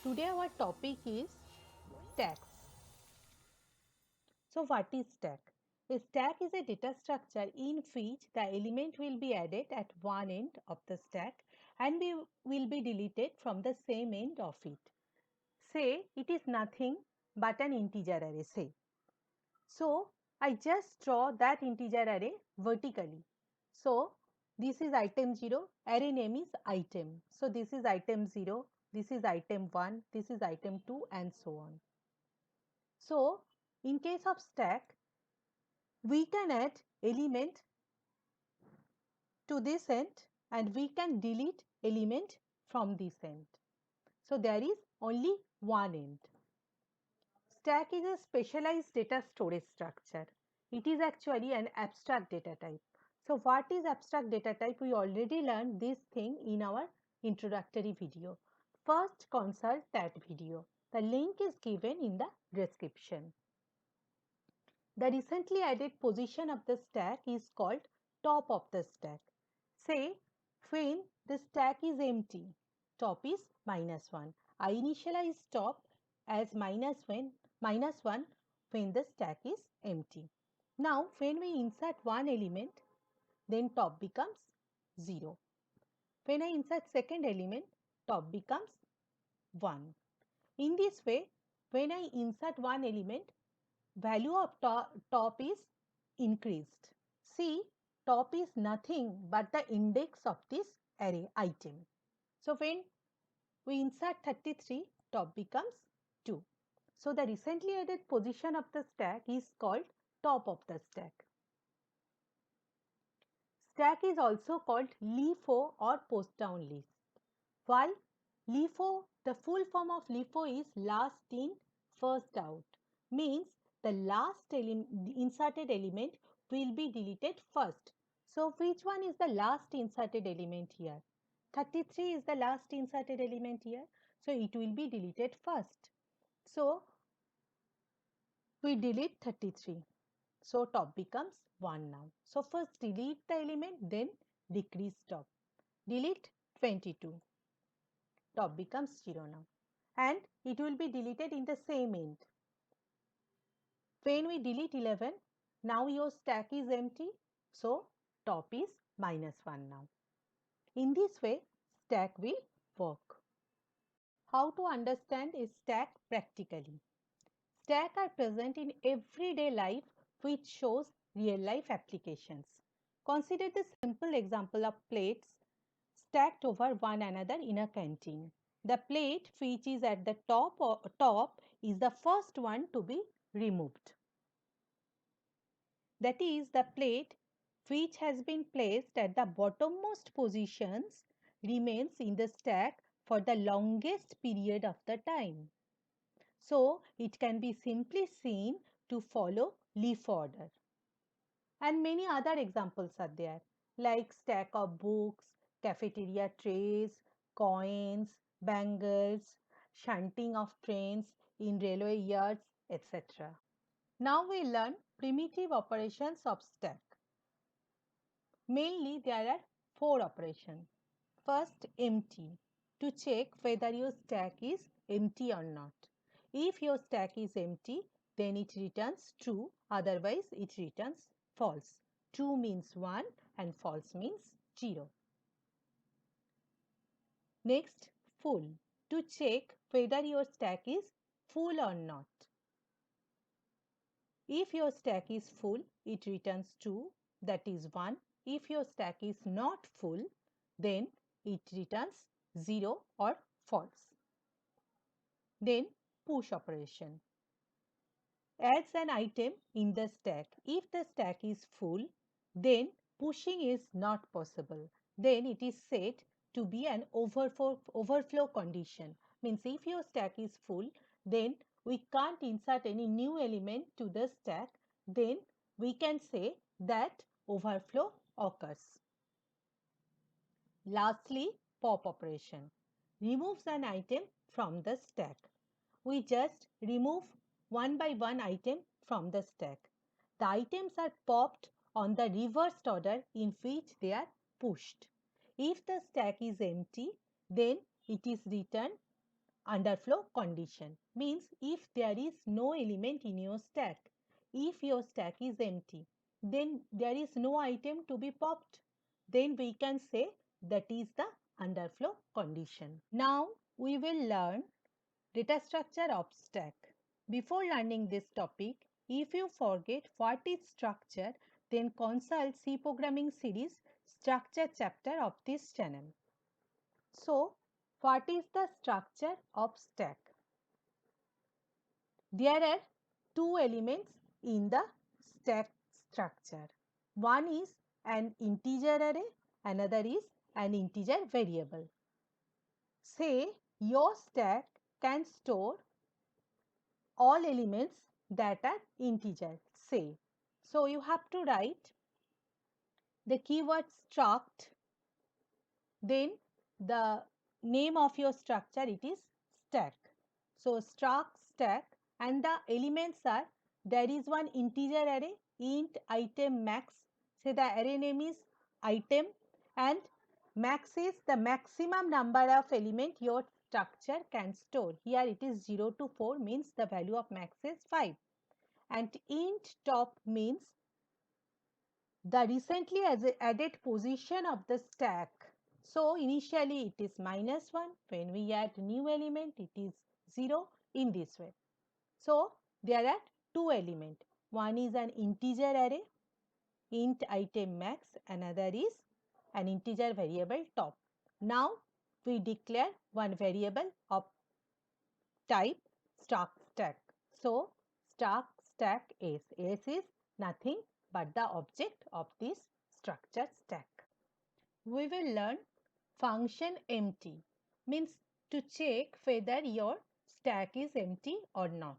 Today our topic is stacks. So what is stack? A stack is a data structure in which the element will be added at one end of the stack and will be deleted from the same end of it. Say it is nothing but an integer array, say. So I just draw that integer array vertically. So this is item 0, array name is item. So this is item 0, this is item 1, this is item 2 and so on. So in case of stack, we can add element to this end and we can delete element from this end. So there is only one end. Stack is a specialized data storage structure. It is actually an abstract data type. So what is abstract data type? We already learned this thing in our introductory video. First consult that video. The link is given in the description. The recently added position of the stack is called top of the stack. Say when the stack is empty, top is -1. I initialize top as -1 when the stack is empty. Now when we insert one element, then top becomes 0. When I insert second element, top becomes 1. In this way, when I insert one element, value of top is increased. See, top is nothing but the index of this array item. So when we insert 33, top becomes 2. So the recently added position of the stack is called top of the stack. Stack is also called LIFO or post down list. While LIFO, the full form of LIFO is last in, first out, means the last inserted element will be deleted first. So which one is the last inserted element here? 33 is the last inserted element here. So it will be deleted first. So we delete 33. So top becomes 1 now. So first delete the element, then decrease top. Delete 22. Top becomes 0 now. And it will be deleted in the same end. When we delete 11, now your stack is empty. So top is -1 now. In this way, stack will work. How to understand a stack practically? Stack are present in everyday life which shows real life applications. Consider the simple example of plates stacked over one another in a canteen. The plate which is at the top is the first one to be removed. That is, the plate which has been placed at the bottommost positions remains in the stack for the longest period of the time. So it can be simply seen to follow leaf order. And many other examples are there, like stack of books, cafeteria trays, coins, bangles, shunting of trains in railway yards, etc. Now we learn primitive operations of stack. Mainly there are 4 operations. First, empty, to check whether your stack is empty or not. If your stack is empty, then it returns true, otherwise it returns false. True means 1 and false means 0. Next, full, to check whether your stack is full or not. If your stack is full, it returns true, that is 1. If your stack is not full, then it returns 0 or false. Then push operation. Adds an item in the stack. If the stack is full, then pushing is not possible. Then it is said to be an overflow condition. Means if your stack is full, then we can't insert any new element to the stack. Then we can say that overflow occurs. Lastly, pop operation removes an item from the stack. We just remove one by one item from the stack. The items are popped on the reversed order in which they are pushed. If the stack is empty, then it is returned underflow condition. Means if there is no element in your stack, if your stack is empty, then there is no item to be popped, then we can say that is the underflow condition. Now we will learn data structure of stack. Before learning this topic, if you forget what is structure, then consult C programming series structure chapter of this channel. So, what is the structure of stack? There are two elements in the stack structure. One is an integer array, another is an integer variable. Say your stack can store all elements that are integer, say. So you have to write the keyword struct, then the name of your structure, it is stack. So struct stack, and the elements are, there is one integer array int item max, say the array name is item, and max is the maximum number of element your structure can store. Here it is 0 to 4, means the value of max is 5, and int top means the recently added position of the stack. So initially it is -1, when we add new element it is 0, in this way. So there are two elements, one is an integer array int item max, another is an integer variable top. Now we declare one variable of type struct stack. So struct stack S. S is nothing but the object of this structure stack. We will learn function empty, means to check whether your stack is empty or not.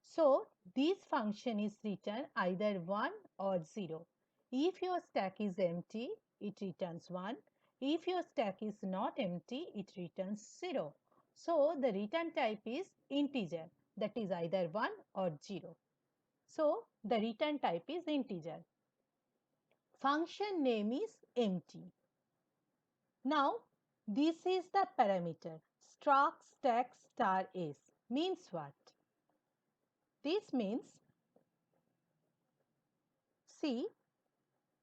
So this function is written either 1 or 0. If your stack is empty, it returns 1. If your stack is not empty, it returns 0. So the return type is integer, that is either 1 or 0. So the return type is integer. Function name is empty. Now this is the parameter struct stack star s. Means what? This means, see,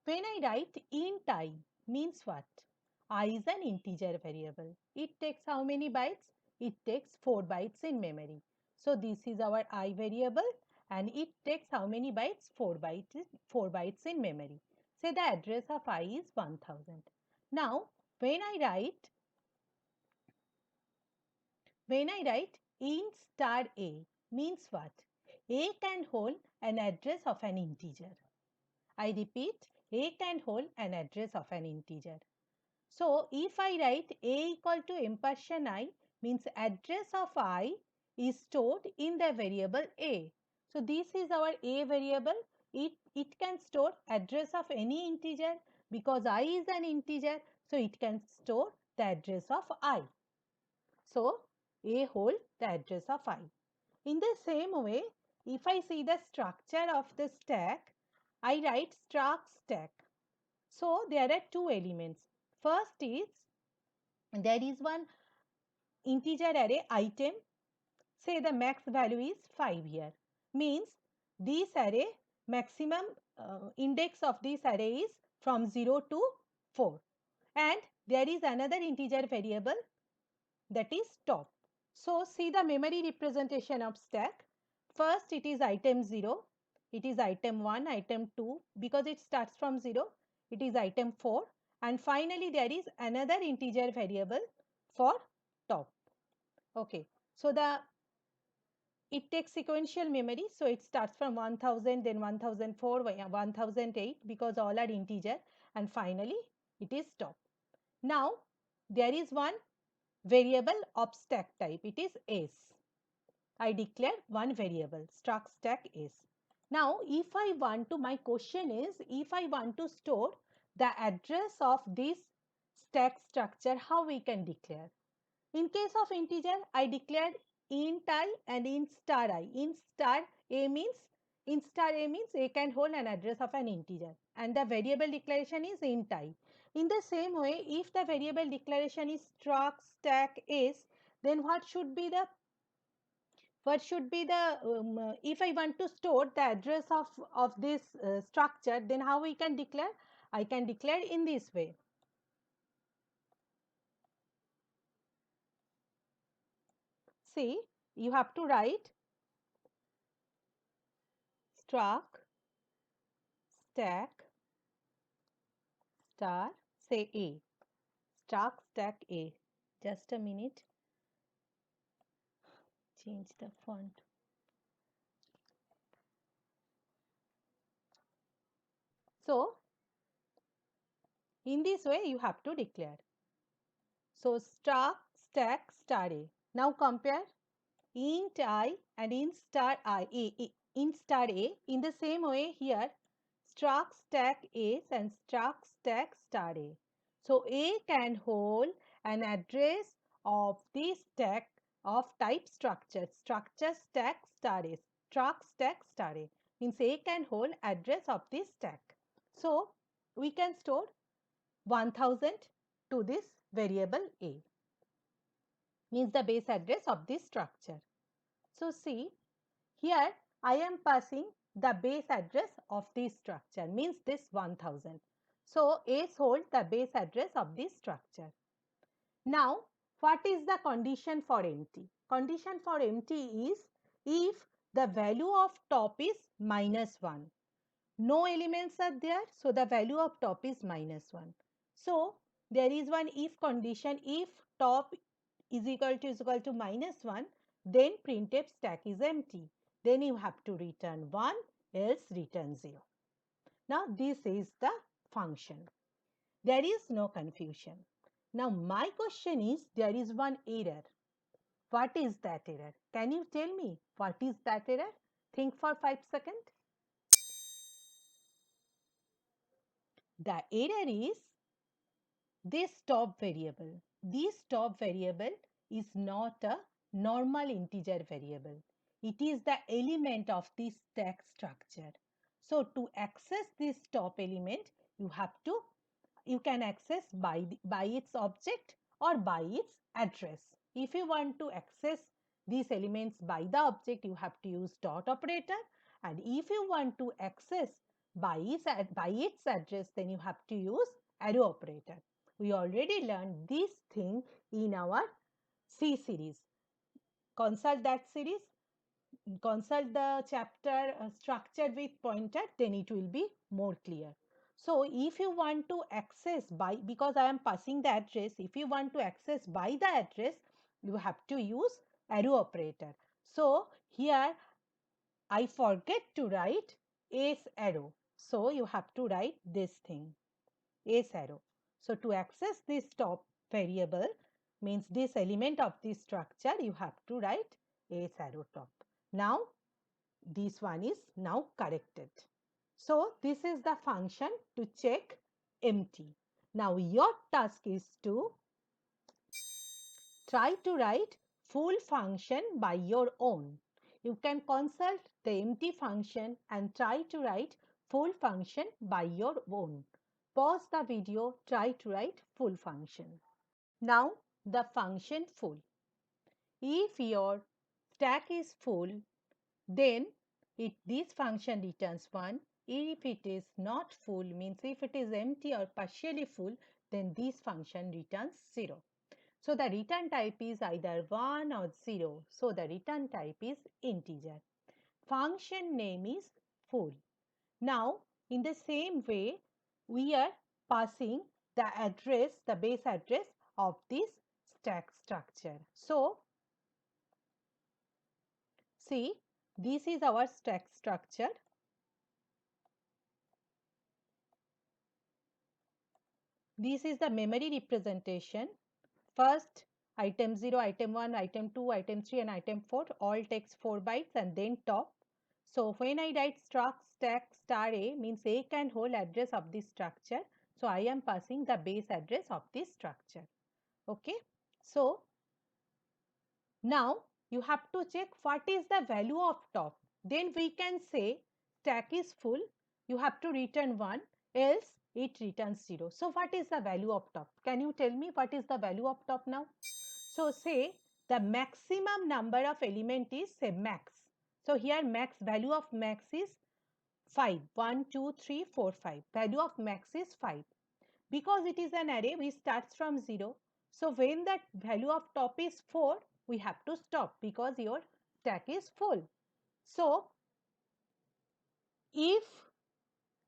when I write int I, means what? I is an integer variable. It takes how many bytes? It takes 4 bytes in memory. So this is our I variable, and it takes how many bytes? 4 bytes in memory. Say the address of I is 1000. Now when I write int star a, means what? A can hold an address of an integer. I repeat, A can hold an address of an integer. So if I write A equal to ampersand I, means address of I is stored in the variable A. So this is our A variable. It can store address of any integer, because I is an integer. So it can store the address of I. So A holds the address of I. In the same way, if I see the structure of the stack, I write struct stack. So there are two elements. First is, there is one integer array item. Say the max value is 5 here. Means this array maximum index of this array is from 0 to 4. And there is another integer variable, that is top. So see the memory representation of stack. First it is item 0, it is item 1, item 2, because it starts from 0, it is item 4, and finally there is another integer variable for top. Okay, so it takes sequential memory, so it starts from 1000, then 1004, 1008, because all are integer, and finally it is top. Now there is one variable of stack type, it is S. I declare one variable struct stack S. Now if I want to, my question is, if I want to store the address of this stack structure, how we can declare? In case of integer, I declared int I and int star I. Int star a means, A can hold an address of an integer, and the variable declaration is int I. In the same way, if the variable declaration is struct stack S, then if I want to store the address of this structure, then how we can declare? I can declare in this way. See, you have to write struct stack star, say A, struct stack A. Just a minute, change the font. So in this way you have to declare. So struct stack star A. Now compare int I and int star int star A. In the same way here, struct stack A and struct stack star A. So A can hold an address of this stack of type structure stack star A. Struct stack star A means A can hold address of this stack. So we can store 1000 to this variable A, means the base address of this structure. So see, here I am passing the base address of this structure, means this 1000. So S holds the base address of this structure. Now what is the condition for empty? Condition for empty is if the value of top is -1. No elements are there, so the value of top is -1. So there is one if condition, if top is equal to -1, then printf stack is empty. Then you have to return 1, else return 0. Now this is the function. There is no confusion. Now my question is, there is one error. What is that error? Can you tell me what is that error? Think for 5 seconds. The error is this top variable. This top variable is not a normal integer variable. It is the element of this stack structure. So to access this top element, you can access by its object or by its address. If you want to access these elements by the object, you have to use dot operator, and if you want to access by its address, then you have to use arrow operator. We already learned this thing in our C series. Consult that series, consult the chapter structure with pointer, then it will be more clear. So if you want to access by, because I am passing the address, if you want to access by the address, you have to use arrow operator. So here I forget to write S arrow. So you have to write this thing, S arrow. So to access this top variable, means this element of this structure, you have to write S arrow top. Now this one is now corrected. So this is the function to check empty. Now your task is to try to write full function by your own. You can consult the empty function and try to write full function by your own. Pause the video, try to write full function. Now the function full. If your stack is full, then this function returns 1. If it is not full, means if it is empty or partially full, then this function returns 0. So the return type is either 1 or 0. So the return type is integer. Function name is full. Now in the same way, we are passing the address, the base address of this stack structure. So see, this is our stack structure. This is the memory representation. First, item 0, item 1, item 2, item 3 and item 4 all takes 4 bytes and then top. So when I write struct stack star A, means A can hold address of this structure. So I am passing the base address of this structure. Okay. So now you have to check what is the value of top. Then we can say stack is full. You have to return 1, else it returns 0. So what is the value of top? Can you tell me what is the value of top now? So say the maximum number of element is say max. So here max, value of max is 5. 1, 2, 3, 4, 5. Value of max is 5. Because it is an array, we starts from 0. So when that value of top is 4, we have to stop because your stack is full. So if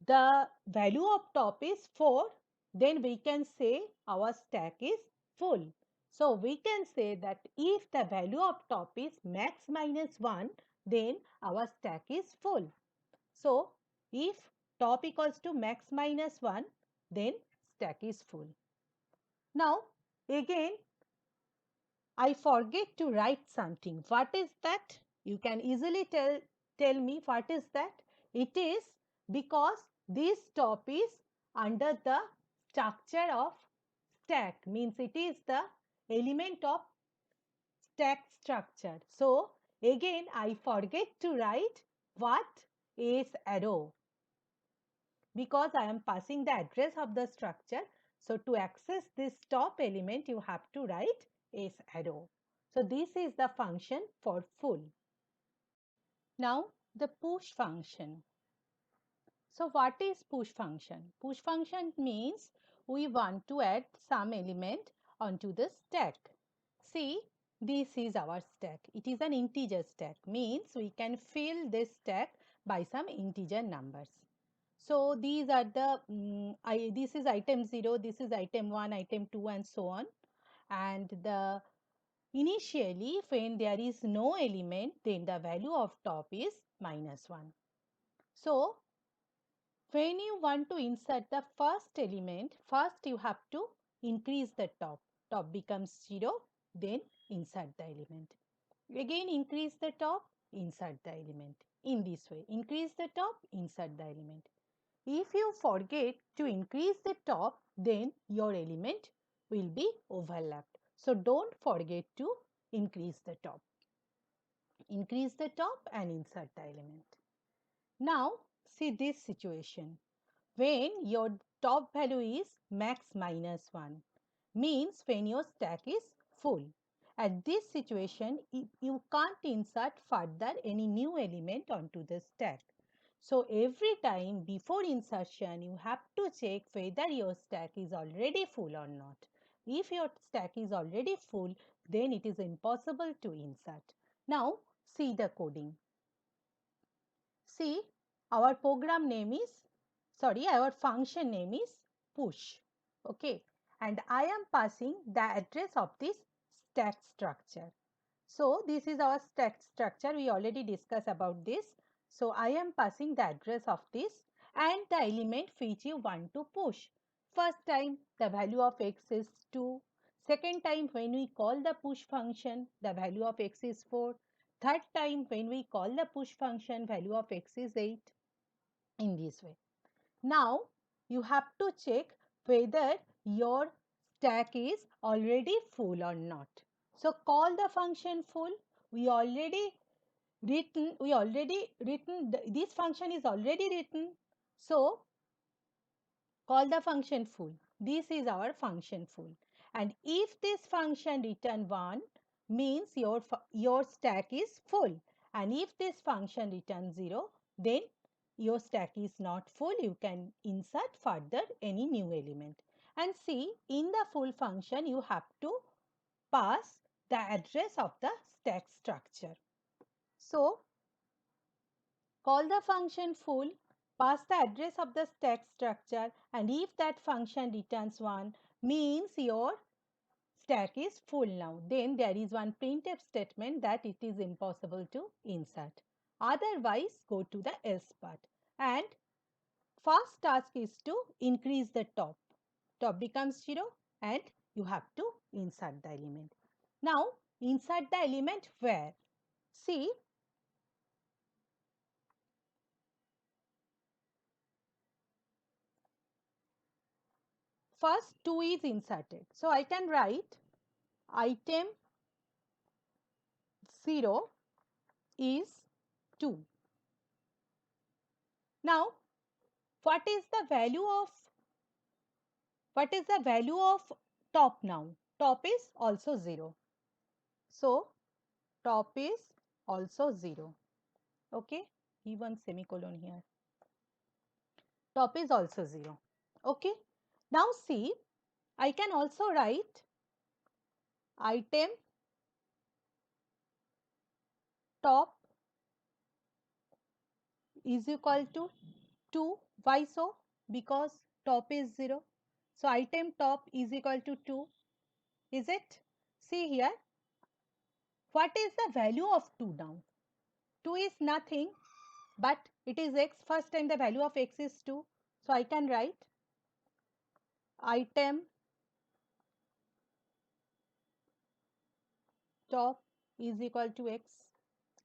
the value of top is 4, then we can say our stack is full. So we can say that if the value of top is max minus 1, then our stack is full. So if top equals to max minus 1, then stack is full. Now again, I forget to write something. What is that? You can easily tell me what is that? It is because this top is under the structure of stack, means it is the element of stack structure. So again I forget to write what is arrow, because I am passing the address of the structure. So to access this top element, you have to write is arrow. So this is the function for full. Now the push function. So what is push function? Push function means we want to add some element onto the stack. See, this is our stack. It is an integer stack, means we can fill this stack by some integer numbers. So these are the, this is item 0, this is item 1, item 2 and so on. And the initially when there is no element, then the value of top is -1. So when you want to insert the first element, first you have to increase the top. Top becomes 0, then insert the element. Again increase the top, insert the element. In this way, increase the top, insert the element. If you forget to increase the top, then your element will be overlapped. So don't forget to increase the top. Increase the top and insert the element. Now see this situation. When your top value is max -1, means when your stack is full. At this situation, you can't insert further any new element onto the stack. So every time before insertion, you have to check whether your stack is already full or not. If your stack is already full, then it is impossible to insert. Now see the coding. See, our program name is, our function name is push. Okay, and I am passing the address of this stack structure. So this is our stack structure. We already discussed about this. So I am passing the address of this and the element which you want to push. First time the value of x is 2. Second time when we call the push function, the value of x is 4. Third time when we call the push function, value of x is 8. In this way. Now you have to check whether your stack is already full or not. So call the function full. We already written this function is already written. So call the function full. This is our function full. And if this function return 1, means your stack is full. And if this function returns 0, then your stack is not full. You can insert further any new element. And see, in the full function, you have to pass the address of the stack structure. So call the function full, pass the address of the stack structure, and if that function returns 1, means your stack is full now. Then there is one printf statement that it is impossible to insert. Otherwise, go to the else part. And first task is to increase the top. Top becomes 0 and you have to insert the element. Now, insert the element where? See, first 2 is inserted. So I can write item 0 is 2. Now, what is the value of top now? Top is also 0. So top is also 0. Okay, even semicolon here. Top is also 0. Okay, now see, I can also write item top is equal to 2. Why so? Because top is 0. So item top is equal to 2. Is it? See here, what is the value of 2 now? 2 is nothing, but it is x. First time the value of x is 2. So I can write item top is equal to x.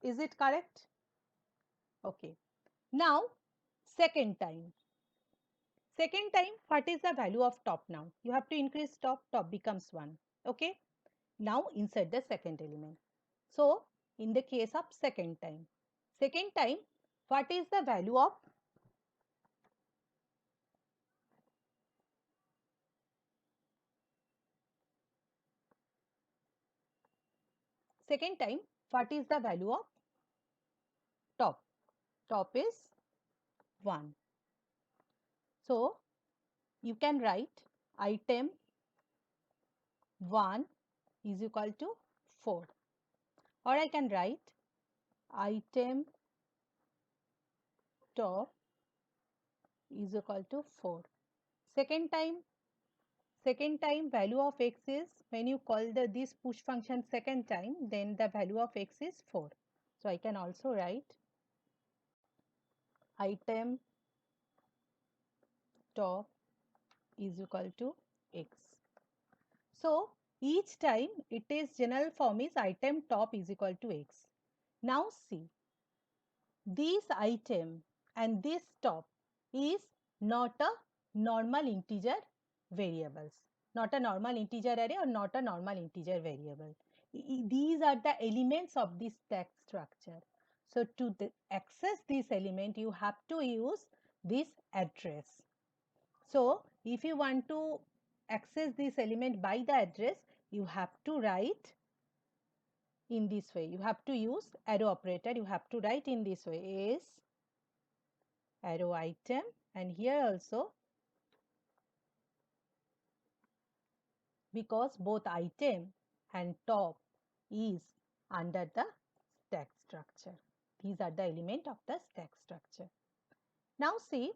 Is it correct? Okay. Now, second time. Second time, what is the value of top now? You have to increase top, top becomes 1. Okay. Now, insert the second element. So, in the case of second time, what is the value of second time? What is the value of top? Top is 1. So, you can write item 1 is equal to 4, or I can write item top is equal to 4. Second time value of x is, when you call this push function second time, then the value of x is 4. So I can also write item top is equal to x. So each time it is general form is item top is equal to x. Now see, this item and this top is not a normal integer variables, not a normal integer array or not a normal integer variable. These are the elements of this stack structure. So to access this element, you have to use this address. So if you want to access this element by the address, you have to write in this way. You have to use arrow operator. You have to write in this way, is arrow item, and here also, because both item and top is under the stack structure. These are the element of the stack structure. Now see,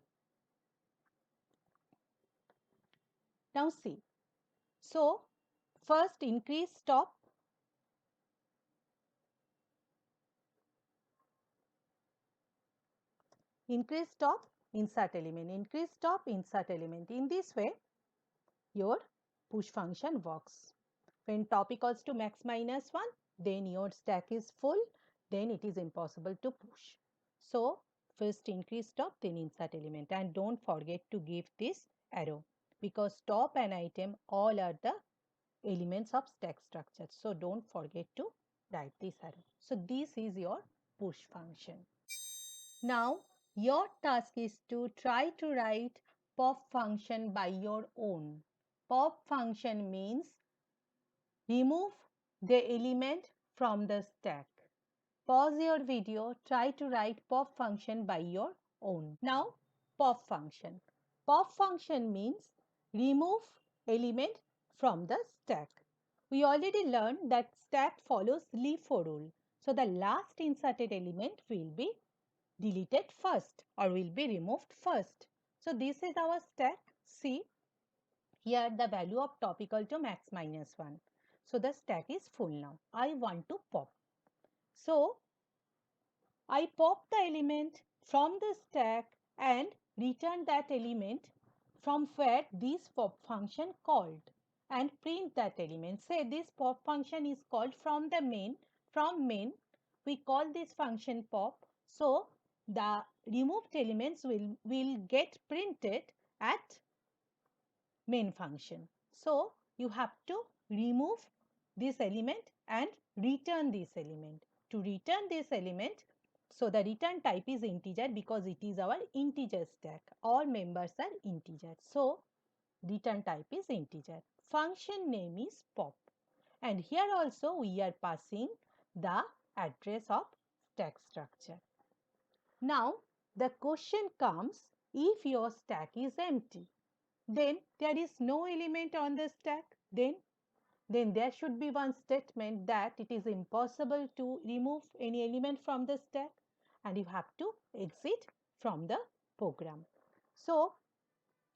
so first increase top, increase top, insert element, increase top, insert element. In this way, your push function works. When top equals to max minus 1, then your stack is full, then it is impossible to push. So first increase top, then insert element, and don't forget to give this arrow, because top and item all are the elements of stack structure. So don't forget to write this arrow. So this is your push function. Now your task is to try to write pop function by your own. Pop function means remove the element from the stack. Pause your video, try to write pop function by your own. Now pop function. Pop function means remove element from the stack. We already learned that stack follows LIFO rule. So the last inserted element will be deleted first or will be removed first. So this is our stack. See, here the value of top equal to max minus 1. So the stack is full now. I want to pop. So I pop the element from the stack and return that element from where this pop function called, and print that element. Say this pop function is called from the main. From main, we call this function pop. So the removed elements will get printed at main function. So you have to remove this element and return this element. To return this element, so the return type is integer because it is our integer stack. All members are integer. So return type is integer. Function name is pop. And here also we are passing the address of stack structure. Now the question comes, if your stack is empty, then there is no element on the stack, then there should be one statement that it is impossible to remove any element from the stack and you have to exit from the program. So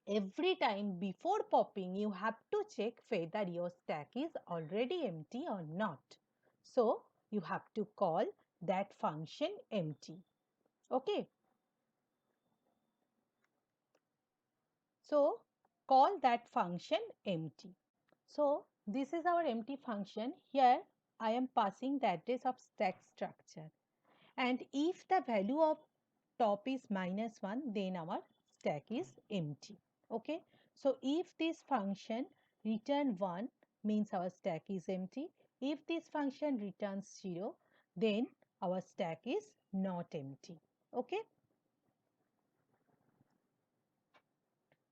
every time before popping, you have to check whether your stack is already empty or not. So you have to call that function empty. Okay. So call that function empty. So this is our empty function. Here I am passing the address of stack structure. And if the value of top is -1, then our stack is empty. Okay. So if this function return 1 means our stack is empty. If this function returns 0, then our stack is not empty. Okay.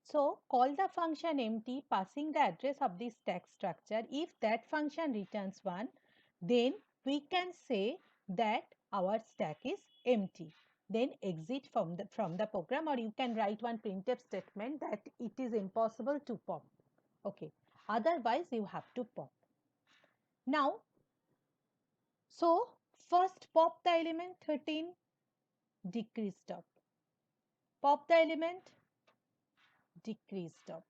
So call the function empty passing the address of the stack structure. If that function returns 1, then we can say that our stack is empty. Then exit from the program, or you can write one printf statement that it is impossible to pop. Okay. Otherwise you have to pop. Now, so first pop the element 13, decrease stop. Pop the element, decrease stop.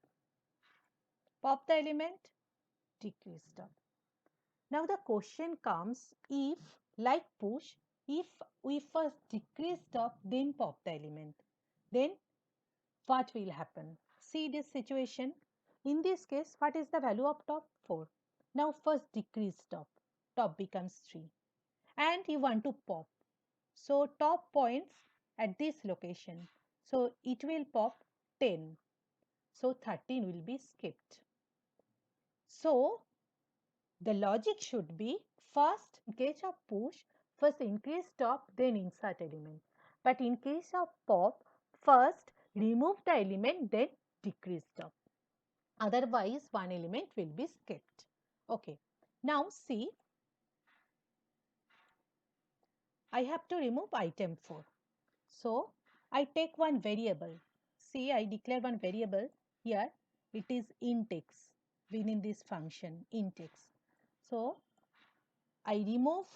Pop the element, decrease stop. Now the question comes, if like push, if we first decrease stop then pop the element, then what will happen? See this situation. In this case, what is the value of top? 4. Now first decrease stop. Top becomes 3. And you want to pop. So top points at this location. So it will pop 10. So 13 will be skipped. So the logic should be, first in case of push, first increase top, then insert element. But in case of pop, first remove the element, then decrease top. Otherwise, one element will be skipped. Okay. Now see, I have to remove item 4. So I take one variable. See, I declare one variable here. It is int x within this function int x. So I remove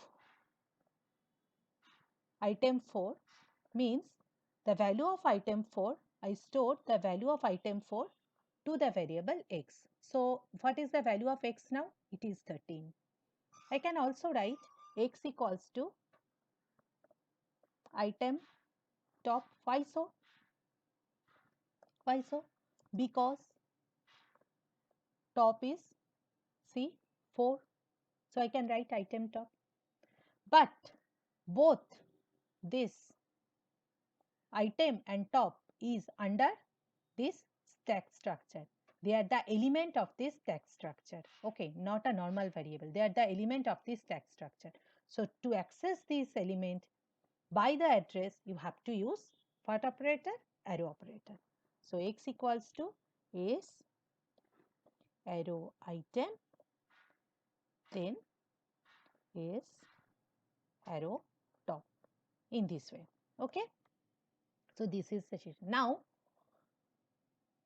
item 4 means the value of item 4, I stored the value of item 4 to the variable x. So what is the value of x now? It is 13. I can also write x equals to item top. Why so? Why so? Because top is see 4. So I can write item top. But both this item and top is under this stack structure. They are the element of this stack structure. Okay, not a normal variable. They are the element of this stack structure. So to access this element by the address, you have to use what operator? Arrow operator. So x equals to s arrow item, then s arrow top, in this way. Okay. So this is the situation. Now,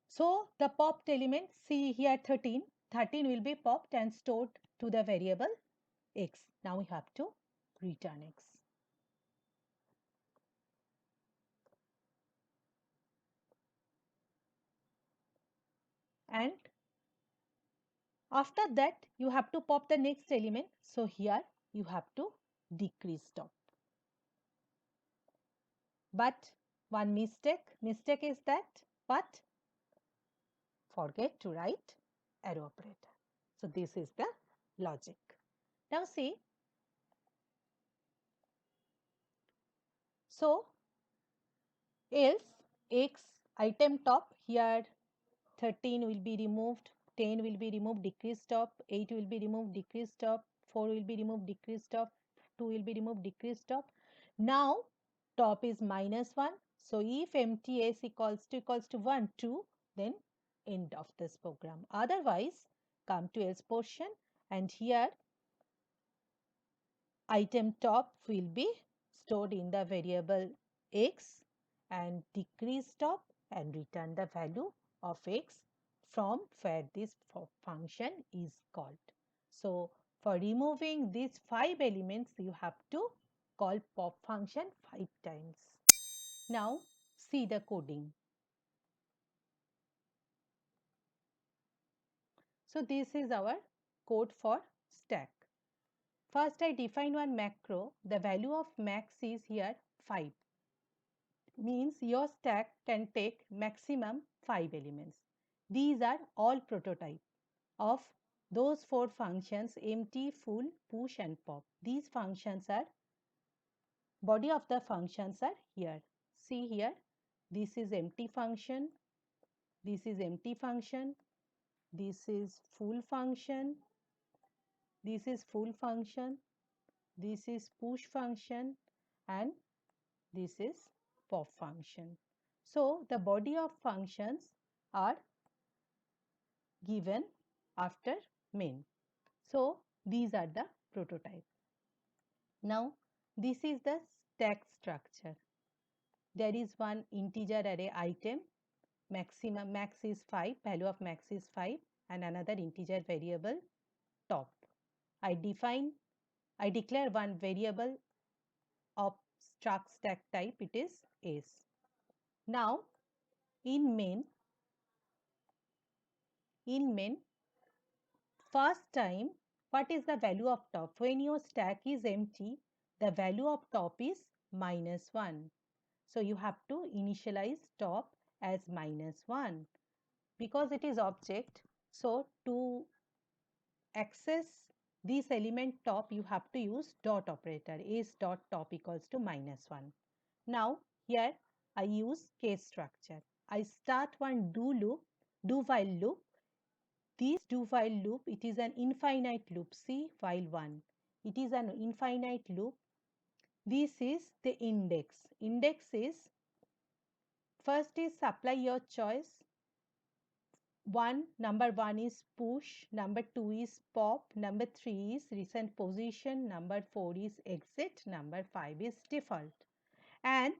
so the popped element, see here 13, 13 will be popped and stored to the variable x. Now we have to return x. And after that, you have to pop the next element. So here you have to decrease stop. But one mistake is that what? Forget to write arrow operator. So this is the logic. Now see, so else x item top, here 13 will be removed, 10 will be removed, decrease stop, 8 will be removed, decrease stop, 4 will be removed, decrease stop, 2 will be removed, decrease stop. Now top is -1. So if empty s equals to 1, 2, then end of this program. Otherwise, come to else portion and here item top will be stored in the variable x, and decrease top and return the value of x from where this function is called. So for removing these 5 elements, you have to call pop function 5 times. Now see the coding. So this is our code for stack. First I define one macro. The value of max is here 5. Means your stack can take maximum 5 elements. These are all prototype of those 4 functions: empty, full, push and pop. These functions are, body of the functions are here. See here, this is empty function, this is empty function, this is full function, this is full function, this is push function, and this is pop function. So the body of functions are given after main. So these are the prototype. Now this is the stack structure. There is one integer array item, maximum max is 5, value of max is 5, and another integer variable top. I declare one variable of struct stack type, it is s. Now in main, first time, what is the value of top? When your stack is empty, the value of top is -1. So you have to initialize top as -1 because it is object. So to access this element top, you have to use dot operator. S dot top equals to -1. Now here I use case structure. I start one do while loop. This do while loop, it is an infinite loop. See while 1. It is an infinite loop. This is the index. Index is, first is supply your choice. Number 1 is push, number 2 is pop, number 3 is recent position, number 4 is exit, number 5 is default. And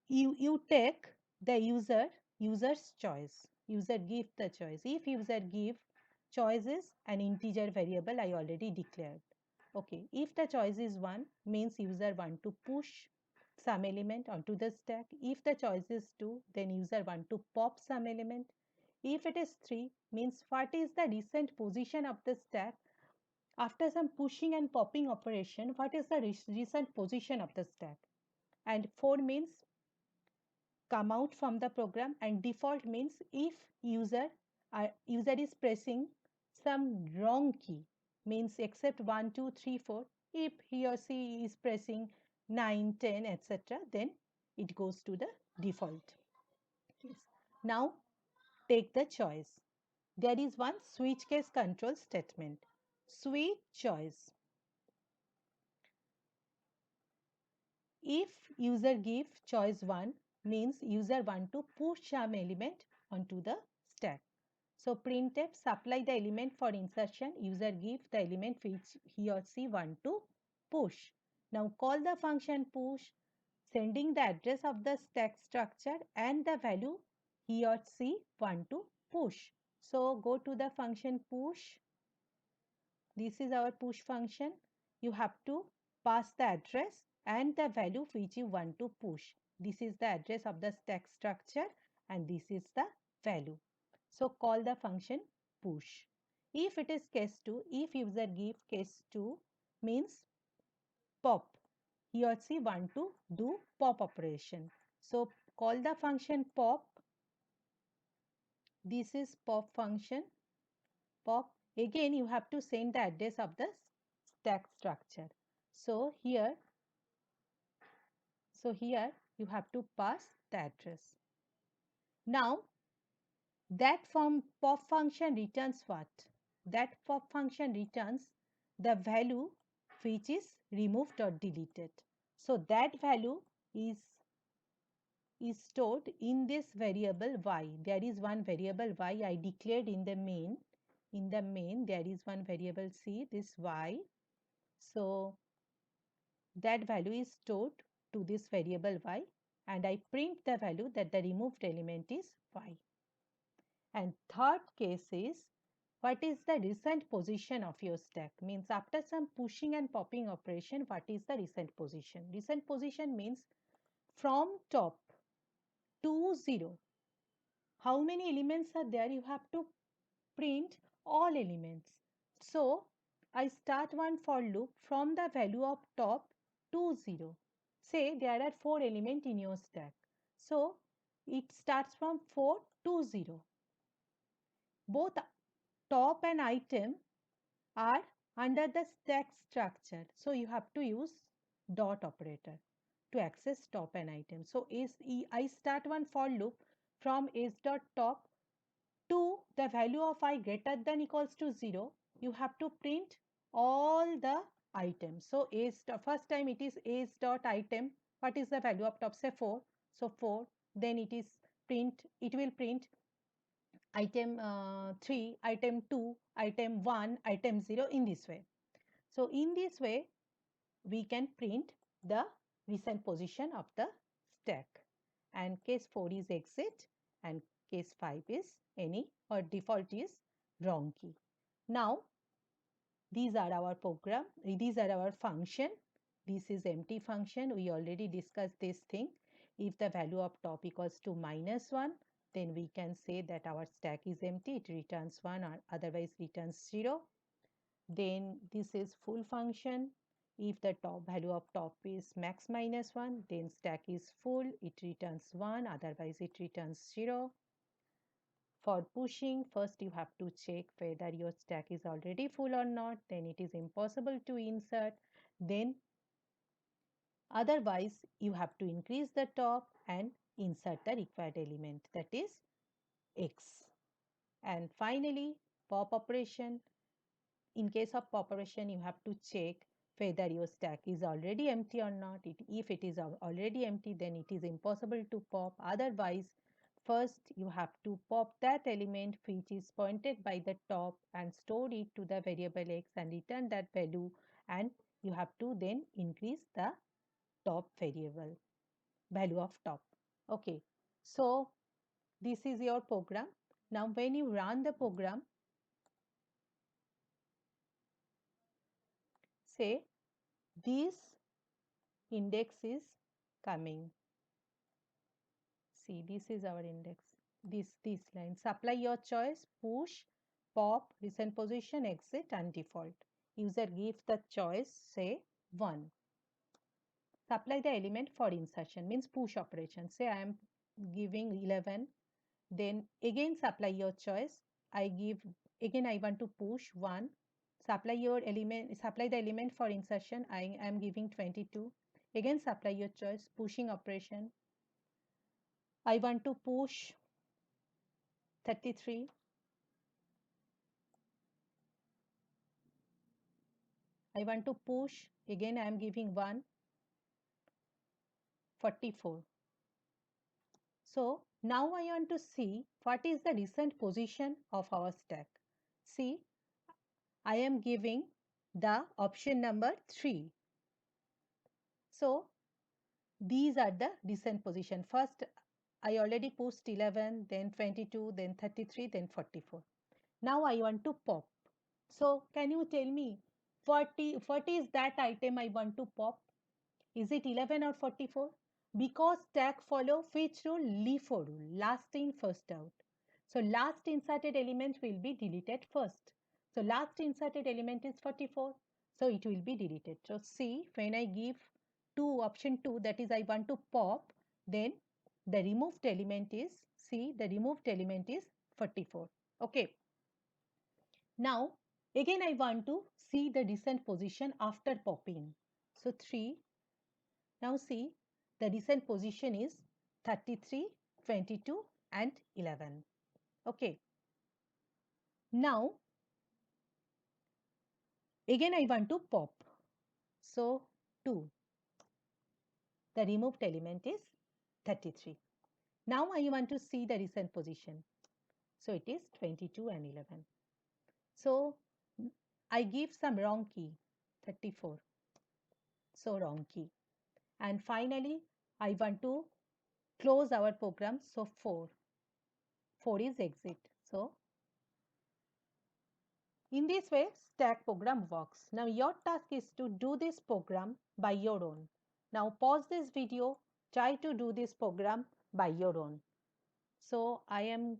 you take the user's choice. User give the choice. If user give choices, an integer variable I already declared. Okay, if the choice is 1, means user want to push some element onto the stack. If the choice is 2, then user want to pop some element. If it is 3, means what is the recent position of the stack after some pushing and popping operation, what is the recent position of the stack. And 4 means come out from the program, and default means if user is pressing some wrong key, means except 1 2 3 4, if he or she is pressing 9 10 etc., then it goes to the default. Yes. Now take the choice. There is one switch case control statement. Switch choice. If user give choice 1, means user want to push some element onto the stack. So printf supply the element for insertion, user give the element which he or she want to push. Now call the function push, sending the address of the stack structure and the value he or she want to push. So go to the function push. This is our push function. You have to pass the address and the value which you want to push. This is the address of the stack structure and this is the value. So call the function push. If it is case 2, if user give case 2, means pop. He or she want to do pop operation. So call the function pop. This is pop function. Pop. Again you have to send the address of the stack structure. So here you have to pass the address. Now that pop function returns what? That pop function returns the value which is removed or deleted. So that value is stored in this variable y. There is one variable y I declared in the main. in the main there is one variable c, this y. So that value is stored to this variable y, and I print the value that the removed element is y. And third case is, what is the recent position of your stack? Means after some pushing and popping operation, what is the recent position? Recent position means from top to 0. How many elements are there? You have to print all elements. So I start one for loop from the value of top to 0. Say there are 4 elements in your stack. So it starts from 4 to 0. Both top and item are under the stack structure. So you have to use dot operator to access top and item. So I start one for loop from s dot top to the value of I greater than equals to 0. You have to print all the items. So first time it is s dot item. What is the value of top? Say 4. So 4. Then it will print item 3, item 2, item 1, item 0 in this way. So in this way, we can print the recent position of the stack. And case 4 is exit and case 5 is any or default is wrong key. Now, these are our program, these are our function. This is empty function. We already discussed this thing. If the value of top equals to -1, then we can say that our stack is empty. It returns 1 or otherwise returns 0. Then this is full function. If the top value of top is max -1, then stack is full. It returns 1, otherwise it returns 0. For pushing, first you have to check whether your stack is already full or not. Then it is impossible to insert. Then otherwise you have to increase the top and insert the required element, that is X. And finally, pop operation. In case of pop operation, you have to check whether your stack is already empty or not. If it is already empty, then it is impossible to pop. Otherwise, first you have to pop that element which is pointed by the top and store it to the variable x and return that value, and you have to then increase the top variable value of top. Okay, so this is your program. Now when you run the program, say this index is coming. See, this is our index. This line. Supply your choice, push, pop, recent position, exit, and default. User gives the choice, say 1. Supply the element for insertion, means push operation. Say I am giving 11. Then again supply your choice. I want to push 1. Supply the element for insertion. I am giving 22. Again supply your choice, pushing operation. I want to push 33. I want to push, again I am giving 1, 44. So now I want to see what is the recent position of our stack. See, I am giving the option number 3. So these are the recent position. First I already pushed 11, then 22, then 33, then 44. Now I want to pop. So can you tell me what is that item I want to pop? Is it 11 or 44? Because stack follow which rule? LIFO rule, last in first out. So last inserted element will be deleted first. So last inserted element is 44. So it will be deleted. So see, when I give option 2, that is I want to pop, then the removed element is, see, the removed element is 44. Okay. Now again I want to see the recent position after popping. So 3. Now see, the recent position is 33, 22 and 11. Okay. Now again I want to pop. So 2. The removed element is 33. Now I want to see the recent position. So it is 22 and 11. So I give some wrong key, 34. So wrong key. And finally, I want to close our program. So 4. 4 is exit. So in this way, stack program works. Now your task is to do this program by your own. Now pause this video, try to do this program by your own. So I am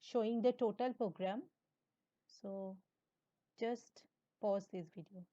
showing the total program. So just pause this video.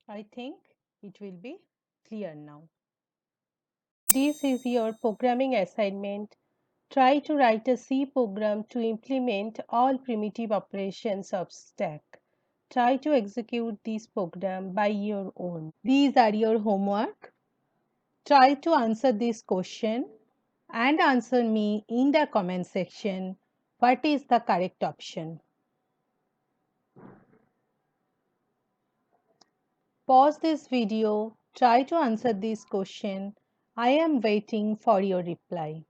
I think it will be clear now. This is your programming assignment. Try to write a C program to implement all primitive operations of stack. Try to execute this program by your own. These are your homework. Try to answer this question and answer me in the comment section what is the correct option. Pause this video, try to answer this question. I am waiting for your reply.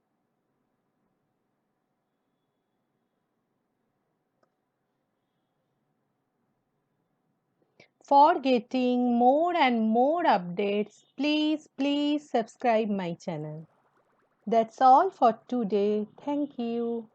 For getting more and more updates, please subscribe my channel. That's all for today. Thank you.